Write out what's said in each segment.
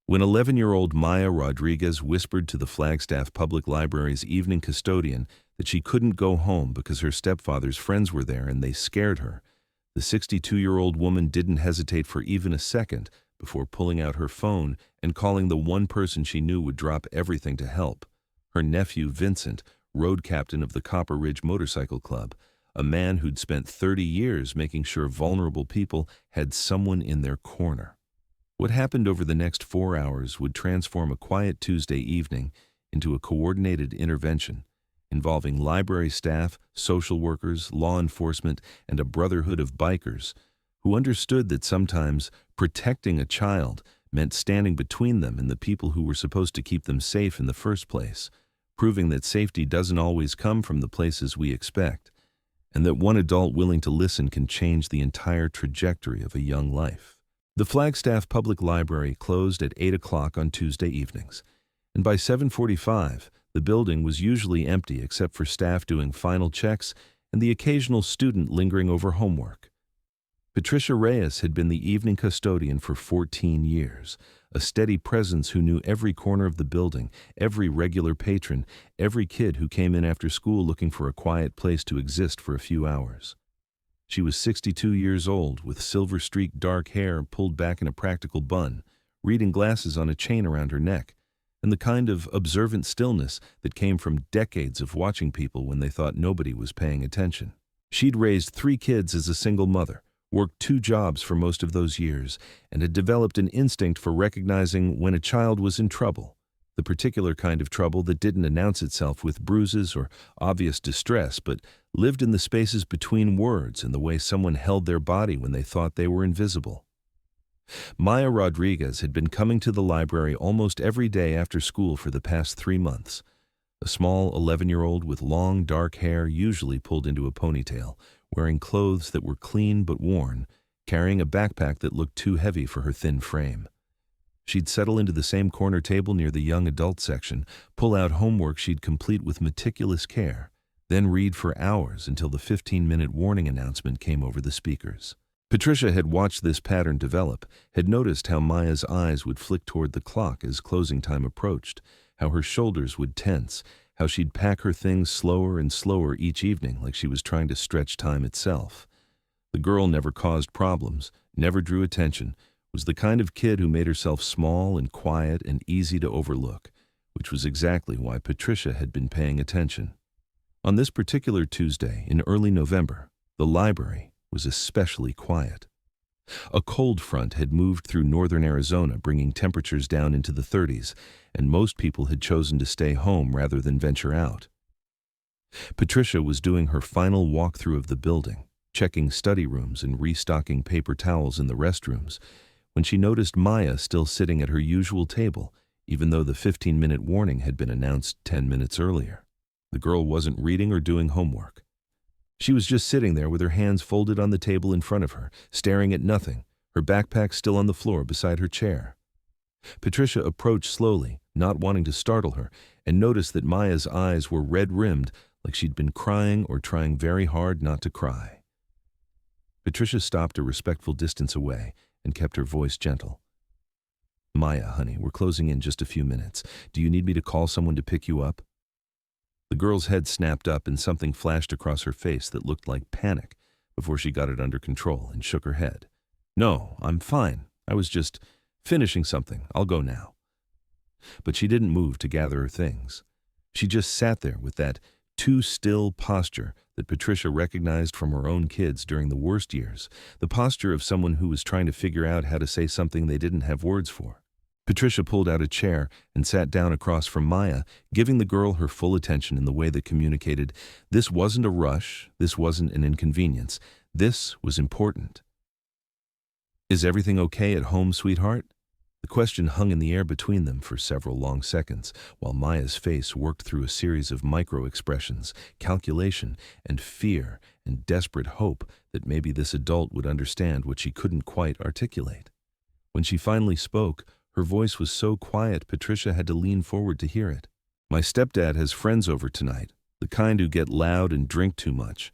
When 11-year-old Maya Rodriguez whispered to the Flagstaff Public Library's evening custodian that she couldn't go home because her stepfather's friends were there and they scared her, the 62-year-old woman didn't hesitate for even a second before pulling out her phone and calling the one person she knew would drop everything to help, her nephew Vincent, road captain of the Copper Ridge Motorcycle Club, a man who'd spent 30 years making sure vulnerable people had someone in their corner. What happened over the next 4 hours would transform a quiet Tuesday evening into a coordinated intervention involving library staff, social workers, law enforcement, and a brotherhood of bikers who understood that sometimes protecting a child meant standing between them and the people who were supposed to keep them safe in the first place, proving that safety doesn't always come from the places we expect, and that one adult willing to listen can change the entire trajectory of a young life. The Flagstaff Public Library closed at 8 o'clock on Tuesday evenings, and by 7:45, the building was usually empty except for staff doing final checks and the occasional student lingering over homework. Patricia Reyes had been the evening custodian for 14 years, a steady presence who knew every corner of the building, every regular patron, every kid who came in after school looking for a quiet place to exist for a few hours. She was 62 years old, with silver-streaked dark hair pulled back in a practical bun, reading glasses on a chain around her neck, and the kind of observant stillness that came from decades of watching people when they thought nobody was paying attention. She'd raised 3 kids as a single mother, worked 2 jobs for most of those years, and had developed an instinct for recognizing when a child was in trouble, the particular kind of trouble that didn't announce itself with bruises or obvious distress, but lived in the spaces between words and the way someone held their body when they thought they were invisible. Maya Rodriguez had been coming to the library almost every day after school for the past 3 months. A small 11-year-old with long, dark hair usually pulled into a ponytail, wearing clothes that were clean but worn, carrying a backpack that looked too heavy for her thin frame. She'd settle into the same corner table near the young adult section, pull out homework she'd complete with meticulous care, then read for hours until the 15-minute warning announcement came over the speakers. Patricia had watched this pattern develop, had noticed how Maya's eyes would flick toward the clock as closing time approached, how her shoulders would tense, how she'd pack her things slower and slower each evening like she was trying to stretch time itself. The girl never caused problems, never drew attention, was the kind of kid who made herself small and quiet and easy to overlook, which was exactly why Patricia had been paying attention. On this particular Tuesday in early November, the library was especially quiet. A cold front had moved through northern Arizona, bringing temperatures down into the 30s, and most people had chosen to stay home rather than venture out. Patricia was doing her final walkthrough of the building, checking study rooms and restocking paper towels in the restrooms, when she noticed Maya still sitting at her usual table, even though the 15-minute warning had been announced 10 minutes earlier. The girl wasn't reading or doing homework. She was just sitting there with her hands folded on the table in front of her, staring at nothing, her backpack still on the floor beside her chair. Patricia approached slowly, not wanting to startle her, and noticed that Maya's eyes were red-rimmed, like she'd been crying or trying very hard not to cry. Patricia stopped a respectful distance away and kept her voice gentle. "Maya, honey, we're closing in just a few minutes. Do you need me to call someone to pick you up?" The girl's head snapped up and something flashed across her face that looked like panic before she got it under control and shook her head. "No, I'm fine. I was just finishing something. I'll go now." But she didn't move to gather her things. She just sat there with that too still posture that Patricia recognized from her own kids during the worst years, the posture of someone who was trying to figure out how to say something they didn't have words for. Patricia pulled out a chair and sat down across from Maya, giving the girl her full attention in the way that communicated, this wasn't a rush, this wasn't an inconvenience, this was important. "Is everything okay at home, sweetheart?" The question hung in the air between them for several long seconds, while Maya's face worked through a series of micro-expressions, calculation, and fear, and desperate hope that maybe this adult would understand what she couldn't quite articulate. When she finally spoke, her voice was so quiet Patricia had to lean forward to hear it. "My stepdad has friends over tonight, the kind who get loud and drink too much.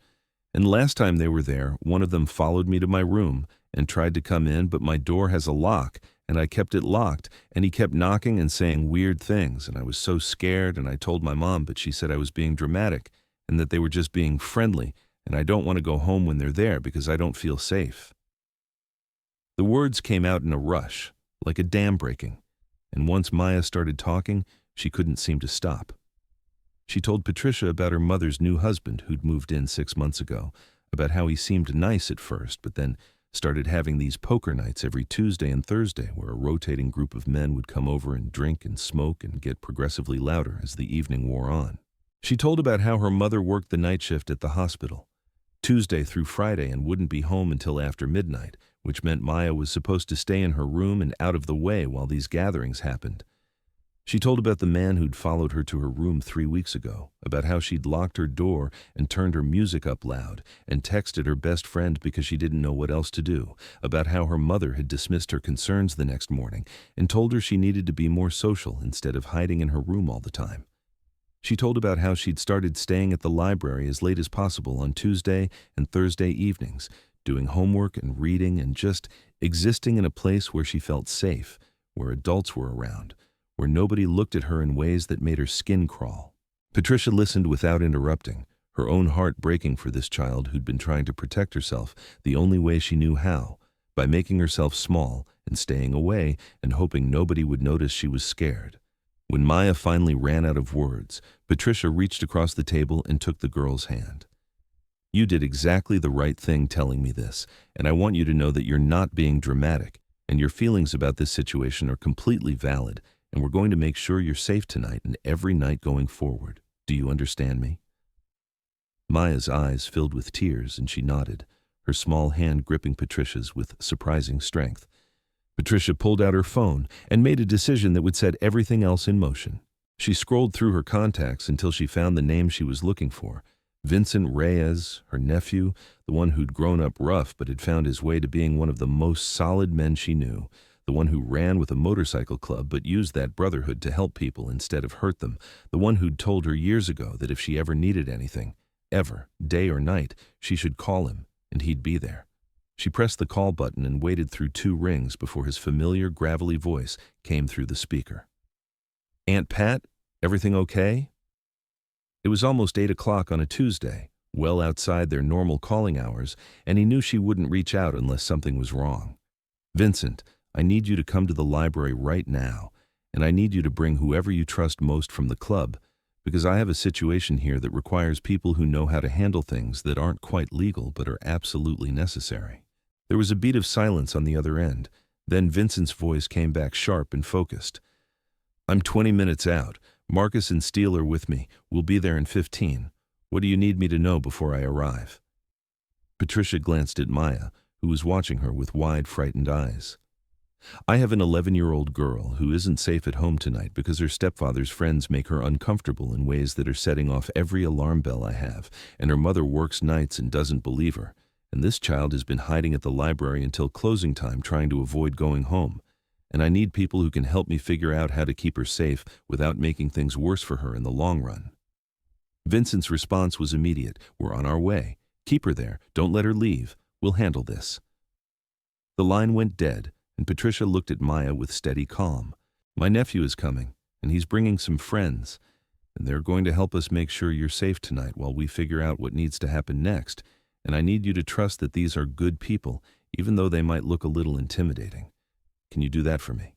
And last time they were there, one of them followed me to my room and tried to come in, but my door has a lock, and I kept it locked, and he kept knocking and saying weird things, and I was so scared, and I told my mom, but she said I was being dramatic and that they were just being friendly, and I don't want to go home when they're there because I don't feel safe." The words came out in a rush, like a dam breaking, and once Maya started talking, she couldn't seem to stop. She told Patricia about her mother's new husband who'd moved in 6 months ago, about how he seemed nice at first, but then started having these poker nights every Tuesday and Thursday where a rotating group of men would come over and drink and smoke and get progressively louder as the evening wore on. She told about how her mother worked the night shift at the hospital, Tuesday through Friday, and wouldn't be home until after midnight, which meant Maya was supposed to stay in her room and out of the way while these gatherings happened. She told about the man who'd followed her to her room 3 weeks ago, about how she'd locked her door and turned her music up loud and texted her best friend because she didn't know what else to do, about how her mother had dismissed her concerns the next morning and told her she needed to be more social instead of hiding in her room all the time. She told about how she'd started staying at the library as late as possible on Tuesday and Thursday evenings, doing homework and reading and just existing in a place where she felt safe, where adults were around, where nobody looked at her in ways that made her skin crawl. Patricia listened without interrupting, her own heart breaking for this child who'd been trying to protect herself the only way she knew how, by making herself small and staying away and hoping nobody would notice she was scared. When Maya finally ran out of words, Patricia reached across the table and took the girl's hand. "You did exactly the right thing telling me this, and I want you to know that you're not being dramatic, and your feelings about this situation are completely valid, and we're going to make sure you're safe tonight and every night going forward. Do you understand me?" Maya's eyes filled with tears, and she nodded, her small hand gripping Patricia's with surprising strength. Patricia pulled out her phone and made a decision that would set everything else in motion. She scrolled through her contacts until she found the name she was looking for. Vincent Reyes, her nephew, the one who'd grown up rough but had found his way to being one of the most solid men she knew, the one who ran with a motorcycle club but used that brotherhood to help people instead of hurt them, the one who'd told her years ago that if she ever needed anything, ever, day or night, she should call him, and he'd be there. She pressed the call button and waited through 2 rings before his familiar, gravelly voice came through the speaker. "Aunt Pat, everything okay?" It was almost 8 o'clock on a Tuesday, well outside their normal calling hours, and he knew she wouldn't reach out unless something was wrong. "Vincent, I need you to come to the library right now, and I need you to bring whoever you trust most from the club, because I have a situation here that requires people who know how to handle things that aren't quite legal but are absolutely necessary." There was a beat of silence on the other end. Then Vincent's voice came back sharp and focused. "I'm 20 minutes out. Marcus and Steele are with me. We'll be there in 15. What do you need me to know before I arrive?" Patricia glanced at Maya, who was watching her with wide, frightened eyes. "I have an 11-year-old girl who isn't safe at home tonight because her stepfather's friends make her uncomfortable in ways that are setting off every alarm bell I have, and her mother works nights and doesn't believe her. And this child has been hiding at the library until closing time trying to avoid going home. And I need people who can help me figure out how to keep her safe without making things worse for her in the long run." Vincent's response was immediate. "We're on our way. Keep her there. Don't let her leave. We'll handle this." The line went dead, and Patricia looked at Maya with steady calm. "My nephew is coming, and he's bringing some friends, and they're going to help us make sure you're safe tonight while we figure out what needs to happen next. And I need you to trust that these are good people, even though they might look a little intimidating. Can you do that for me?"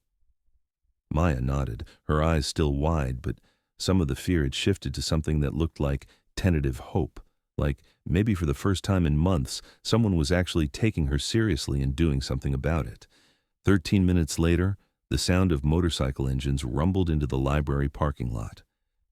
Maya nodded, her eyes still wide, but some of the fear had shifted to something that looked like tentative hope, like maybe for the first time in months, someone was actually taking her seriously and doing something about it. 13 minutes later, the sound of motorcycle engines rumbled into the library parking lot.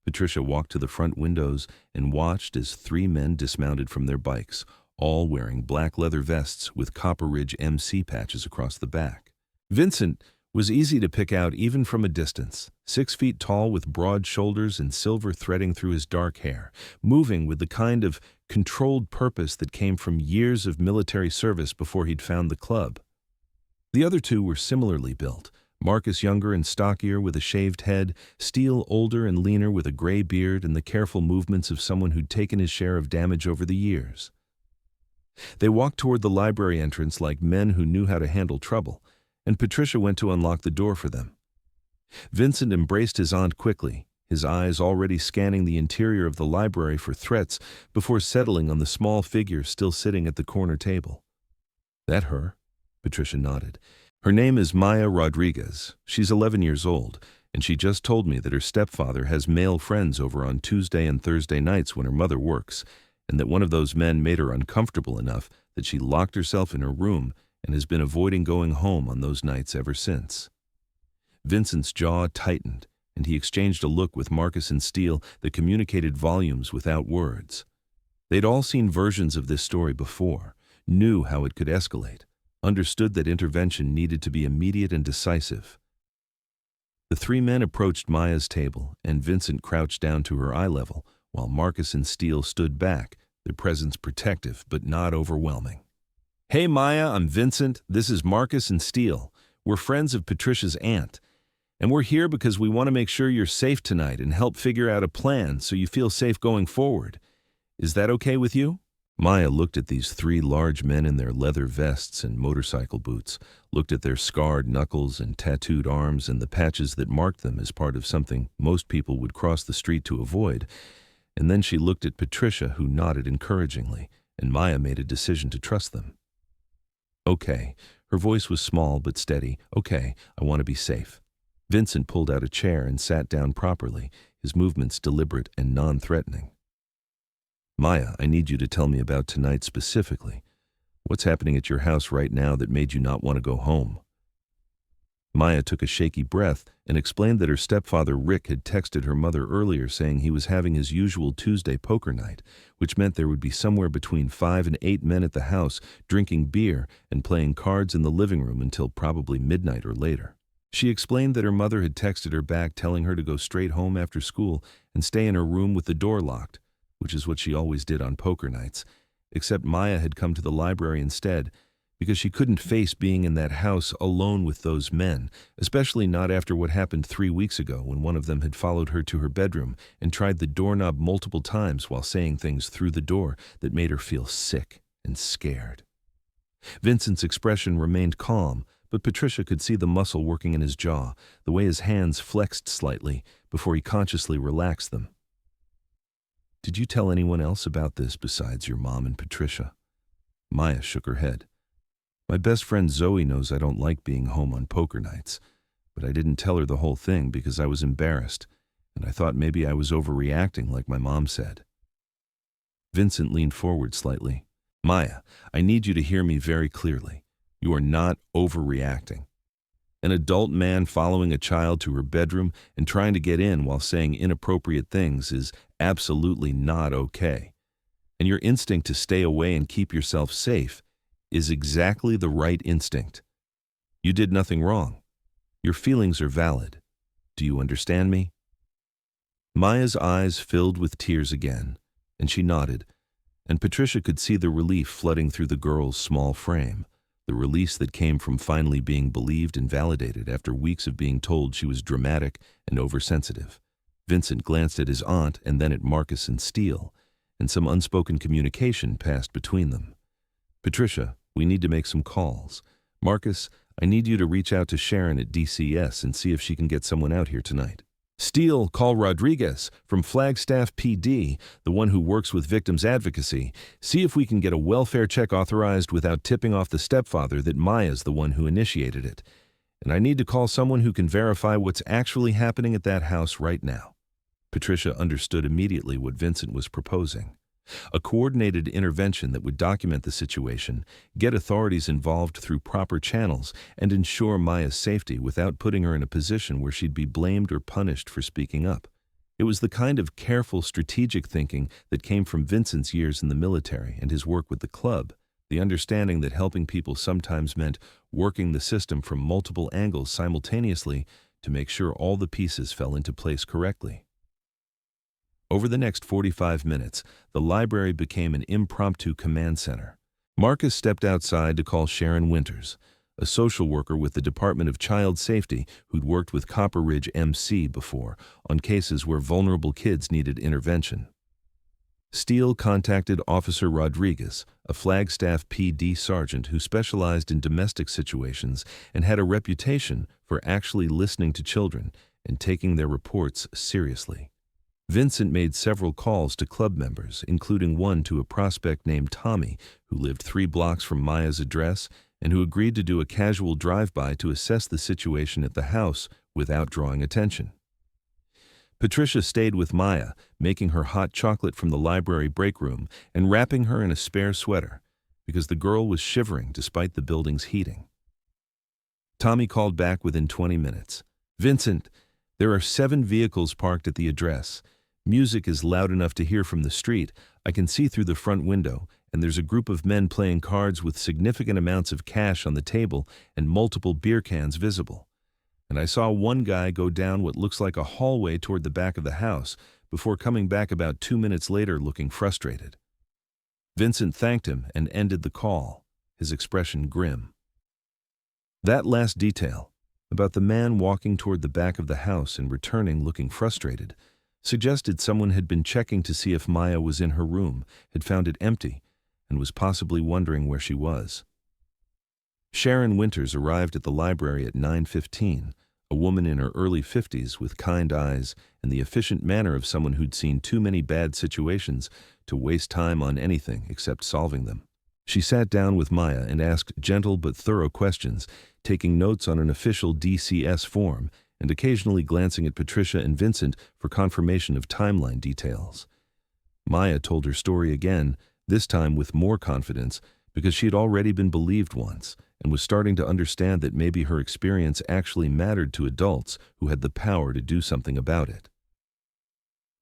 Patricia walked to the front windows and watched as 3 men dismounted from their bikes, all wearing black leather vests with Copper Ridge MC patches across the back. Vincent was easy to pick out even from a distance, 6 feet tall with broad shoulders and silver threading through his dark hair, moving with the kind of controlled purpose that came from years of military service before he'd found the club. The other 2 were similarly built, Marcus younger and stockier with a shaved head, Steele older and leaner with a gray beard and the careful movements of someone who'd taken his share of damage over the years. They walked toward the library entrance like men who knew how to handle trouble, and Patricia went to unlock the door for them. Vincent embraced his aunt quickly, his eyes already scanning the interior of the library for threats before settling on the small figure still sitting at the corner table. "That her?" Patricia nodded. "Her name is Maya Rodriguez. She's 11 years old, and she just told me that her stepfather has male friends over on Tuesday and Thursday nights when her mother works, and that one of those men made her uncomfortable enough that she locked herself in her room and has been avoiding going home on those nights ever since." Vincent's jaw tightened, and he exchanged a look with Marcus and Steele that communicated volumes without words. They'd all seen versions of this story before, knew how it could escalate, understood that intervention needed to be immediate and decisive. The three men approached Maya's table, and Vincent crouched down to her eye level, while Marcus and Steele stood back, their presence protective but not overwhelming. "Hey Maya, I'm Vincent. This is Marcus and Steele. We're friends of Patricia's aunt. And we're here because we want to make sure you're safe tonight and help figure out a plan so you feel safe going forward. Is that okay with you?" Maya looked at these three large men in their leather vests and motorcycle boots, looked at their scarred knuckles and tattooed arms and the patches that marked them as part of something most people would cross the street to avoid, and then she looked at Patricia, who nodded encouragingly, and Maya made a decision to trust them. "Okay." Her voice was small but steady. "Okay, I want to be safe." Vincent pulled out a chair and sat down properly, his movements deliberate and non-threatening. "Maya, I need you to tell me about tonight specifically. What's happening at your house right now that made you not want to go home?" Maya took a shaky breath and explained that her stepfather Rick had texted her mother earlier saying he was having his usual Tuesday poker night, which meant there would be somewhere between 5 and 8 men at the house drinking beer and playing cards in the living room until probably midnight or later. She explained that her mother had texted her back telling her to go straight home after school and stay in her room with the door locked, which is what she always did on poker nights, except Maya had come to the library instead because she couldn't face being in that house alone with those men, especially not after what happened 3 weeks ago when one of them had followed her to her bedroom and tried the doorknob multiple times while saying things through the door that made her feel sick and scared. Vincent's expression remained calm, but Patricia could see the muscle working in his jaw, the way his hands flexed slightly before he consciously relaxed them. "Did you tell anyone else about this besides your mom and Patricia?" Maya shook her head. "My best friend Zoe knows I don't like being home on poker nights, but I didn't tell her the whole thing because I was embarrassed, and I thought maybe I was overreacting like my mom said." Vincent leaned forward slightly. "Maya, I need you to hear me very clearly. You are not overreacting. An adult man following a child to her bedroom and trying to get in while saying inappropriate things is absolutely not okay. And your instinct to stay away and keep yourself safe is exactly the right instinct. You did nothing wrong. Your feelings are valid. Do you understand me?" Maya's eyes filled with tears again, and she nodded, and Patricia could see the relief flooding through the girl's small frame. The release that came from finally being believed and validated after weeks of being told she was dramatic and oversensitive. Vincent glanced at his aunt and then at Marcus and Steele, and some unspoken communication passed between them. "Patricia, we need to make some calls. Marcus, I need you to reach out to Sharon at DCS and see if she can get someone out here tonight. Steele, call Rodriguez from Flagstaff PD, the one who works with victims advocacy. See if we can get a welfare check authorized without tipping off the stepfather that Maya's the one who initiated it. And I need to call someone who can verify what's actually happening at that house right now." Patricia understood immediately what Vincent was proposing. A coordinated intervention that would document the situation, get authorities involved through proper channels, and ensure Maya's safety without putting her in a position where she'd be blamed or punished for speaking up. It was the kind of careful, strategic thinking that came from Vincent's years in the military and his work with the club, the understanding that helping people sometimes meant working the system from multiple angles simultaneously to make sure all the pieces fell into place correctly. Over the next 45 minutes, the library became an impromptu command center. Marcus stepped outside to call Sharon Winters, a social worker with the Department of Child Safety who'd worked with Copper Ridge MC before on cases where vulnerable kids needed intervention. Steele contacted Officer Rodriguez, a Flagstaff PD sergeant who specialized in domestic situations and had a reputation for actually listening to children and taking their reports seriously. Vincent made several calls to club members, including one to a prospect named Tommy, who lived 3 blocks from Maya's address and who agreed to do a casual drive-by to assess the situation at the house without drawing attention. Patricia stayed with Maya, making her hot chocolate from the library break room and wrapping her in a spare sweater, because the girl was shivering despite the building's heating. Tommy called back within 20 minutes. "Vincent, there are 7 vehicles parked at the address. Music is loud enough to hear from the street. I can see through the front window, and there's a group of men playing cards with significant amounts of cash on the table and multiple beer cans visible. And I saw one guy go down what looks like a hallway toward the back of the house before coming back about 2 minutes later looking frustrated." Vincent thanked him and ended the call, his expression grim. That last detail, about the man walking toward the back of the house and returning looking frustrated, suggested someone had been checking to see if Maya was in her room, had found it empty, and was possibly wondering where she was. Sharon Winters arrived at the library at 9:15, a woman in her early 50s with kind eyes and the efficient manner of someone who'd seen too many bad situations to waste time on anything except solving them. She sat down with Maya and asked gentle but thorough questions, taking notes on an official DCS form and occasionally glancing at Patricia and Vincent for confirmation of timeline details. Maya told her story again, this time with more confidence, because she had already been believed once and was starting to understand that maybe her experience actually mattered to adults who had the power to do something about it.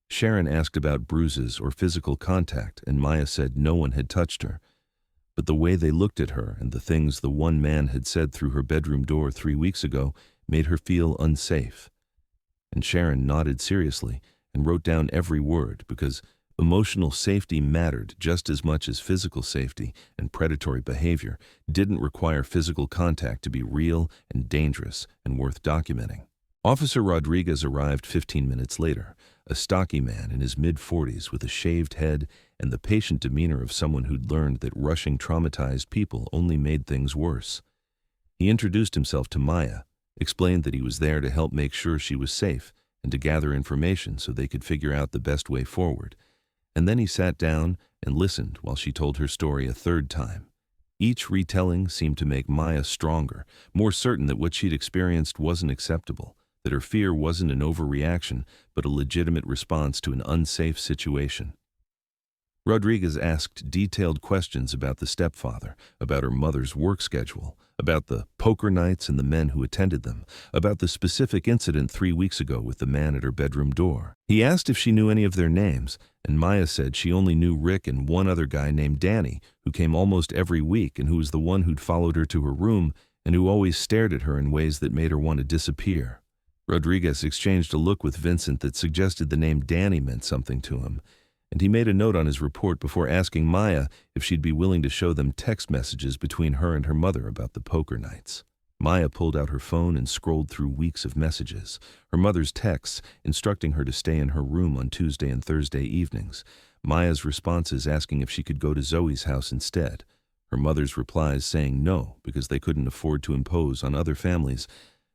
Sharon asked about bruises or physical contact, and Maya said no one had touched her. But the way they looked at her and the things the one man had said through her bedroom door 3 weeks ago made her feel unsafe. And Sharon nodded seriously and wrote down every word, because emotional safety mattered just as much as physical safety, and predatory behavior didn't require physical contact to be real and dangerous and worth documenting. Officer Rodriguez arrived 15 minutes later, a stocky man in his mid-40s with a shaved head and the patient demeanor of someone who'd learned that rushing traumatized people only made things worse. He introduced himself to Maya, explained that he was there to help make sure she was safe and to gather information so they could figure out the best way forward. And then he sat down and listened while she told her story a 3rd time. Each retelling seemed to make Maya stronger, more certain that what she'd experienced wasn't acceptable, that her fear wasn't an overreaction, but a legitimate response to an unsafe situation. Rodriguez asked detailed questions about the stepfather, about her mother's work schedule, about the poker nights and the men who attended them, about the specific incident 3 weeks ago with the man at her bedroom door. He asked if she knew any of their names, and Maya said she only knew Rick and one other guy named Danny, who came almost every week and who was the one who'd followed her to her room and who always stared at her in ways that made her want to disappear. Rodriguez exchanged a look with Vincent that suggested the name Danny meant something to him, and he made a note on his report before asking Maya if she'd be willing to show them text messages between her and her mother about the poker nights. Maya pulled out her phone and scrolled through weeks of messages, her mother's texts instructing her to stay in her room on Tuesday and Thursday evenings, Maya's responses asking if she could go to Zoe's house instead, her mother's replies saying no because they couldn't afford to impose on other families,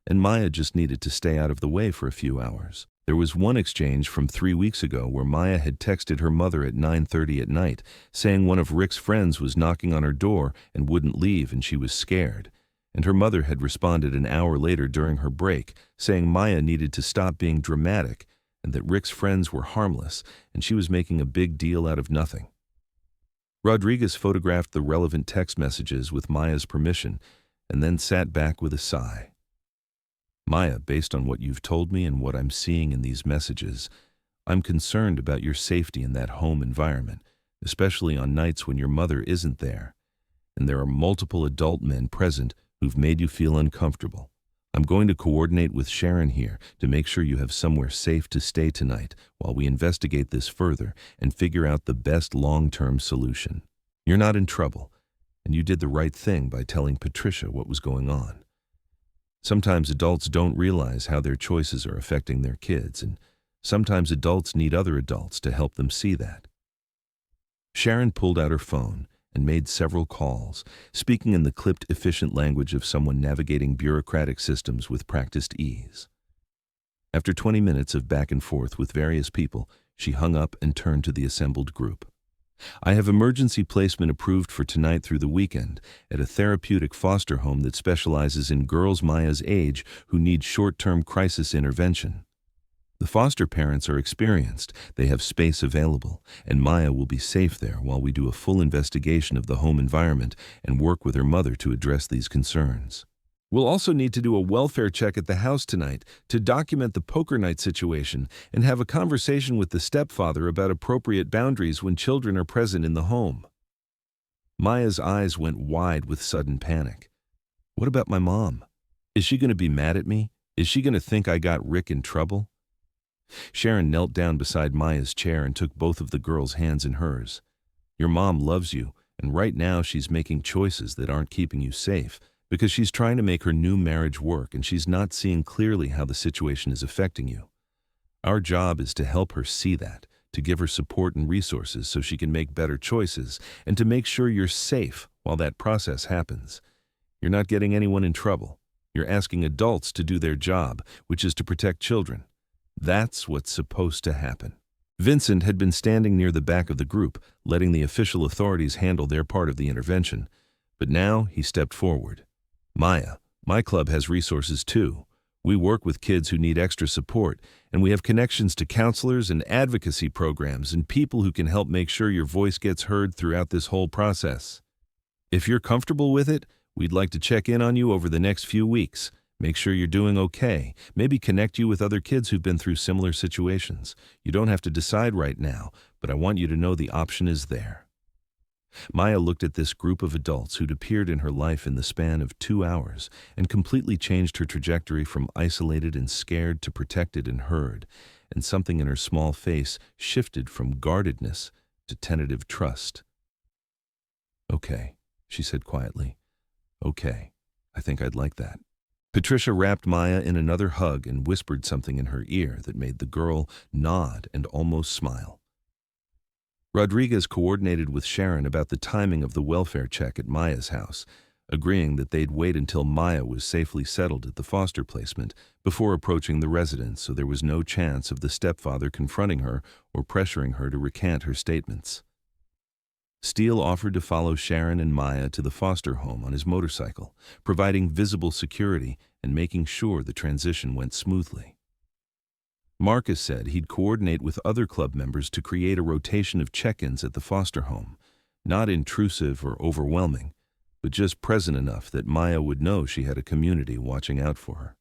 and Maya just needed to stay out of the way for a few hours. There was one exchange from 3 weeks ago where Maya had texted her mother at 9:30 at night, saying one of Rick's friends was knocking on her door and wouldn't leave and she was scared. And her mother had responded an hour later during her break, saying Maya needed to stop being dramatic and that Rick's friends were harmless and she was making a big deal out of nothing. Rodriguez photographed the relevant text messages with Maya's permission and then sat back with a sigh. Maya, based on what you've told me and what I'm seeing in these messages, I'm concerned about your safety in that home environment, especially on nights when your mother isn't there, and there are multiple adult men present who've made you feel uncomfortable. I'm going to coordinate with Sharon here to make sure you have somewhere safe to stay tonight while we investigate this further and figure out the best long-term solution. You're not in trouble, and you did the right thing by telling Patricia what was going on. Sometimes adults don't realize how their choices are affecting their kids, and sometimes adults need other adults to help them see that. Sharon pulled out her phone and made several calls, speaking in the clipped, efficient language of someone navigating bureaucratic systems with practiced ease. After 20 minutes of back and forth with various people, she hung up and turned to the assembled group. "I have emergency placement approved for tonight through the weekend at a therapeutic foster home that specializes in girls Maya's age who need short-term crisis intervention. The foster parents are experienced, they have space available, and Maya will be safe there while we do a full investigation of the home environment and work with her mother to address these concerns. We'll also need to do a welfare check at the house tonight to document the poker night situation and have a conversation with the stepfather about appropriate boundaries when children are present in the home." Maya's eyes went wide with sudden panic. "What about my mom? Is she going to be mad at me? Is she going to think I got Rick in trouble?" Sharon knelt down beside Maya's chair and took both of the girls' hands in hers. "Your mom loves you, and right now she's making choices that aren't keeping you safe because she's trying to make her new marriage work and she's not seeing clearly how the situation is affecting you. Our job is to help her see that, to give her support and resources so she can make better choices, and to make sure you're safe while that process happens. You're not getting anyone in trouble. You're asking adults to do their job, which is to protect children. That's what's supposed to happen." Vincent had been standing near the back of the group, letting the official authorities handle their part of the intervention. But now he stepped forward. "Maya, my club has resources too. We work with kids who need extra support, and we have connections to counselors and advocacy programs and people who can help make sure your voice gets heard throughout this whole process. If you're comfortable with it, we'd like to check in on you over the next few weeks. Make sure you're doing okay. Maybe connect you with other kids who've been through similar situations. You don't have to decide right now, but I want you to know the option is there." Maya looked at this group of adults who'd appeared in her life in the span of 2 hours and completely changed her trajectory from isolated and scared to protected and heard, and something in her small face shifted from guardedness to tentative trust. "Okay," she said quietly. "Okay, I think I'd like that." Patricia wrapped Maya in another hug and whispered something in her ear that made the girl nod and almost smile. Rodriguez coordinated with Sharon about the timing of the welfare check at Maya's house, agreeing that they'd wait until Maya was safely settled at the foster placement before approaching the residence, so there was no chance of the stepfather confronting her or pressuring her to recant her statements. Steele offered to follow Sharon and Maya to the foster home on his motorcycle, providing visible security and making sure the transition went smoothly. Marcus said he'd coordinate with other club members to create a rotation of check-ins at the foster home, not intrusive or overwhelming, but just present enough that Maya would know she had a community watching out for her.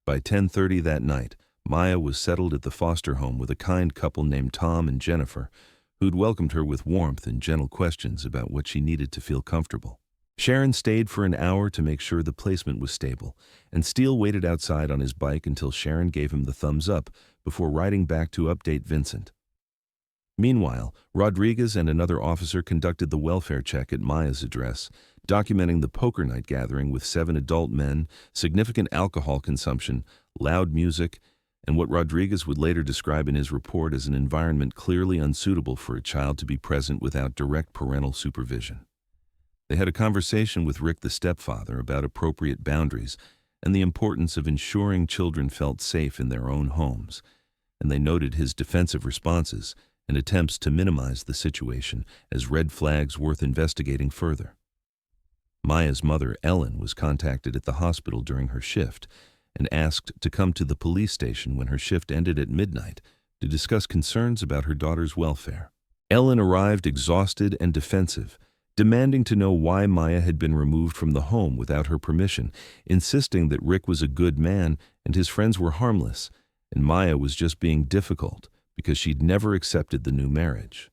By 10:30 that night, Maya was settled at the foster home with a kind couple named Tom and Jennifer, who'd welcomed her with warmth and gentle questions about what she needed to feel comfortable. Sharon stayed for an hour to make sure the placement was stable, and Steele waited outside on his bike until Sharon gave him the thumbs up before riding back to update Vincent. Meanwhile, Rodriguez and another officer conducted the welfare check at Maya's address, documenting the poker night gathering with 7 adult men, significant alcohol consumption, loud music, and what Rodriguez would later describe in his report as an environment clearly unsuitable for a child to be present without direct parental supervision. They had a conversation with Rick the stepfather about appropriate boundaries and the importance of ensuring children felt safe in their own homes, and they noted his defensive responses and attempts to minimize the situation as red flags worth investigating further. Maya's mother, Ellen, was contacted at the hospital during her shift and asked to come to the police station when her shift ended at midnight to discuss concerns about her daughter's welfare. Ellen arrived exhausted and defensive, demanding to know why Maya had been removed from the home without her permission, insisting that Rick was a good man and his friends were harmless, and Maya was just being difficult because she'd never accepted the new marriage.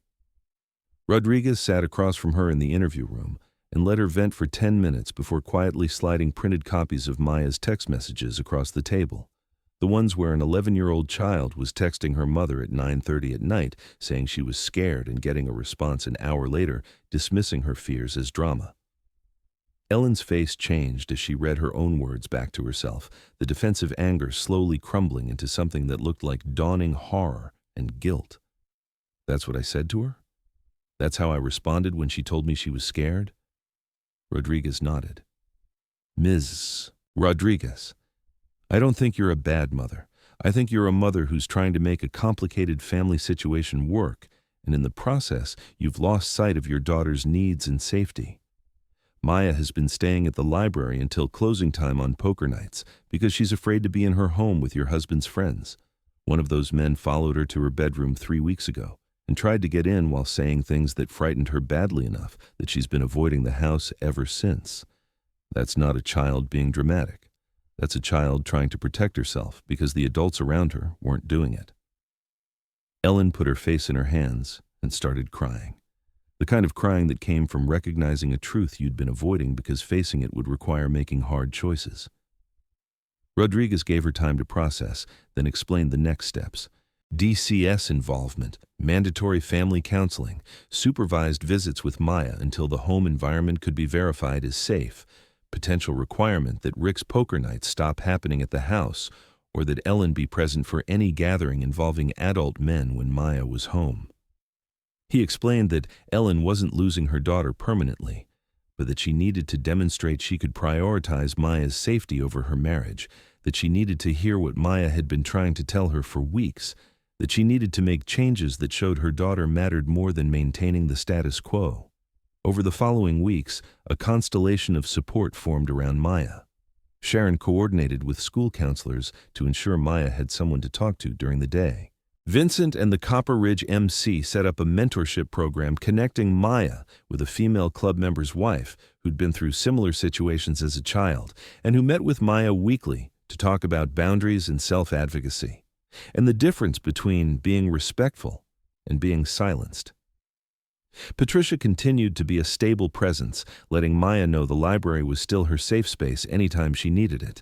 Rodriguez sat across from her in the interview room and let her vent for 10 minutes before quietly sliding printed copies of Maya's text messages across the table, the ones where an 11-year-old child was texting her mother at 9:30 at night saying she was scared and getting a response an hour later dismissing her fears as drama. Ellen's face changed as she read her own words back to herself, the defensive anger slowly crumbling into something that looked like dawning horror and guilt. That's what I said to her? That's how I responded when she told me she was scared?" Rodriguez nodded. "Ms. Rodriguez, I don't think you're a bad mother. I think you're a mother who's trying to make a complicated family situation work, and in the process, you've lost sight of your daughter's needs and safety. Maya has been staying at the library until closing time on poker nights because she's afraid to be in her home with your husband's friends. One of those men followed her to her bedroom 3 weeks ago and tried to get in while saying things that frightened her badly enough that she's been avoiding the house ever since. That's not a child being dramatic. That's a child trying to protect herself because the adults around her weren't doing it." Ellen put her face in her hands and started crying. The kind of crying that came from recognizing a truth you'd been avoiding because facing it would require making hard choices. Rodriguez gave her time to process, then explained the next steps. DCS involvement, mandatory family counseling, supervised visits with Maya until the home environment could be verified as safe, potential requirement that Rick's poker nights stop happening at the house, or that Ellen be present for any gathering involving adult men when Maya was home. He explained that Ellen wasn't losing her daughter permanently, but that she needed to demonstrate she could prioritize Maya's safety over her marriage, that she needed to hear what Maya had been trying to tell her for weeks, that she needed to make changes that showed her daughter mattered more than maintaining the status quo. Over the following weeks, a constellation of support formed around Maya. Sharon coordinated with school counselors to ensure Maya had someone to talk to during the day. Vincent and the Copper Ridge MC set up a mentorship program connecting Maya with a female club member's wife who'd been through similar situations as a child and who met with Maya weekly to talk about boundaries and self-advocacy, and the difference between being respectful and being silenced. Patricia continued to be a stable presence, letting Maya know the library was still her safe space anytime she needed it.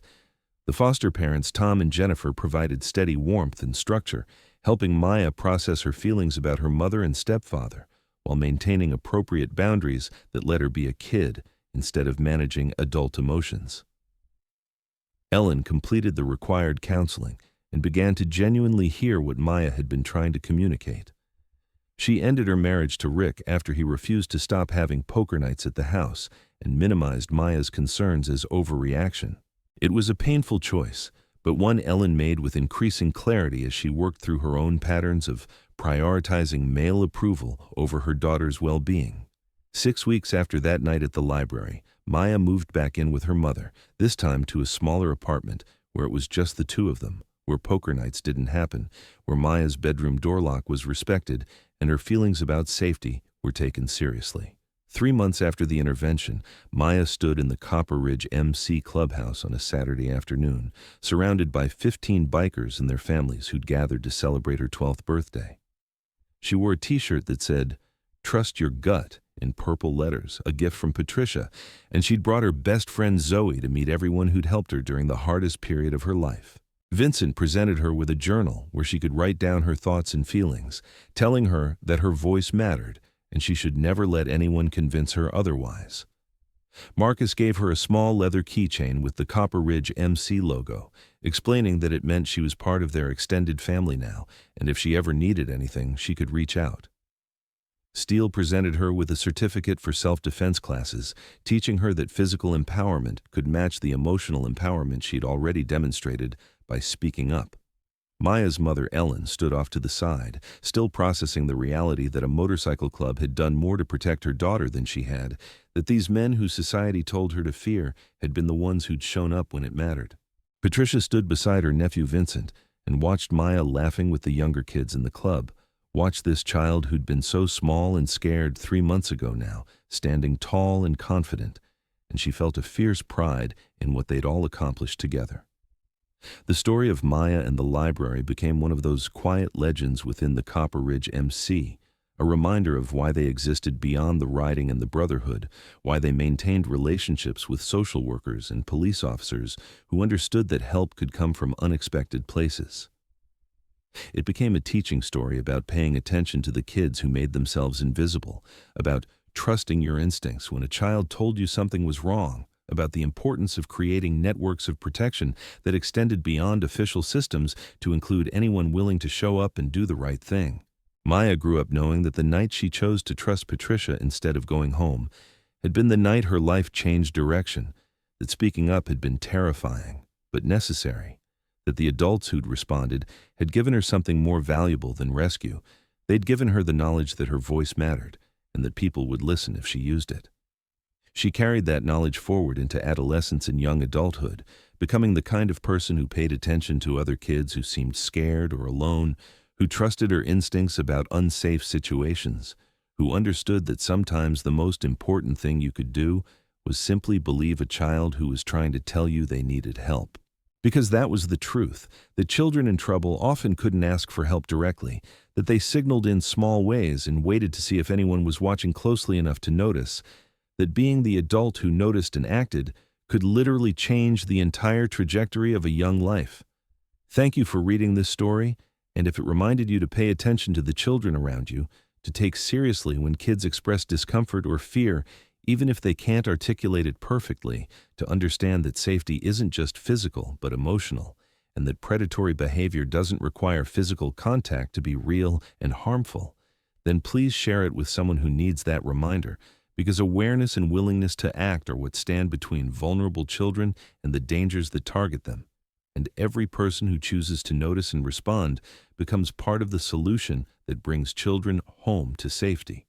The foster parents, Tom and Jennifer, provided steady warmth and structure, helping Maya process her feelings about her mother and stepfather, while maintaining appropriate boundaries that let her be a kid instead of managing adult emotions. Ellen completed the required counseling and began to genuinely hear what Maya had been trying to communicate. She ended her marriage to Rick after he refused to stop having poker nights at the house and minimized Maya's concerns as overreaction. It was a painful choice, but one Ellen made with increasing clarity as she worked through her own patterns of prioritizing male approval over her daughter's well-being. 6 weeks after that night at the library, Maya moved back in with her mother, this time to a smaller apartment where it was just the two of them, where poker nights didn't happen, where Maya's bedroom door lock was respected, and her feelings about safety were taken seriously. 3 months after the intervention, Maya stood in the Copper Ridge MC clubhouse on a Saturday afternoon, surrounded by 15 bikers and their families who'd gathered to celebrate her 12th birthday. She wore a t-shirt that said, "Trust your gut," in purple letters, a gift from Patricia, and she'd brought her best friend Zoe to meet everyone who'd helped her during the hardest period of her life. Vincent presented her with a journal where she could write down her thoughts and feelings, telling her that her voice mattered and she should never let anyone convince her otherwise. Marcus gave her a small leather keychain with the Copper Ridge MC logo, explaining that it meant she was part of their extended family now, and if she ever needed anything, she could reach out. Steele presented her with a certificate for self-defense classes, teaching her that physical empowerment could match the emotional empowerment she'd already demonstrated by speaking up. Maya's mother, Ellen, stood off to the side, still processing the reality that a motorcycle club had done more to protect her daughter than she had, that these men who society told her to fear had been the ones who'd shown up when it mattered. Patricia stood beside her nephew Vincent and watched Maya laughing with the younger kids in the club, watched this child who'd been so small and scared 3 months ago now, standing tall and confident, and she felt a fierce pride in what they'd all accomplished together. The story of Maya and the library became one of those quiet legends within the Copper Ridge MC, a reminder of why they existed beyond the riding and the brotherhood, why they maintained relationships with social workers and police officers who understood that help could come from unexpected places. It became a teaching story about paying attention to the kids who made themselves invisible, about trusting your instincts when a child told you something was wrong, about the importance of creating networks of protection that extended beyond official systems to include anyone willing to show up and do the right thing. Maya grew up knowing that the night she chose to trust Patricia instead of going home had been the night her life changed direction, that speaking up had been terrifying, but necessary, that the adults who'd responded had given her something more valuable than rescue. They'd given her the knowledge that her voice mattered, and that people would listen if she used it. She carried that knowledge forward into adolescence and young adulthood, becoming the kind of person who paid attention to other kids who seemed scared or alone, who trusted her instincts about unsafe situations, who understood that sometimes the most important thing you could do was simply believe a child who was trying to tell you they needed help. Because that was the truth, that children in trouble often couldn't ask for help directly, that they signaled in small ways and waited to see if anyone was watching closely enough to notice, that being the adult who noticed and acted could literally change the entire trajectory of a young life. Thank you for reading this story, and if it reminded you to pay attention to the children around you, to take seriously when kids express discomfort or fear, even if they can't articulate it perfectly, to understand that safety isn't just physical but emotional, and that predatory behavior doesn't require physical contact to be real and harmful, then please share it with someone who needs that reminder, because awareness and willingness to act are what stand between vulnerable children and the dangers that target them. And every person who chooses to notice and respond becomes part of the solution that brings children home to safety.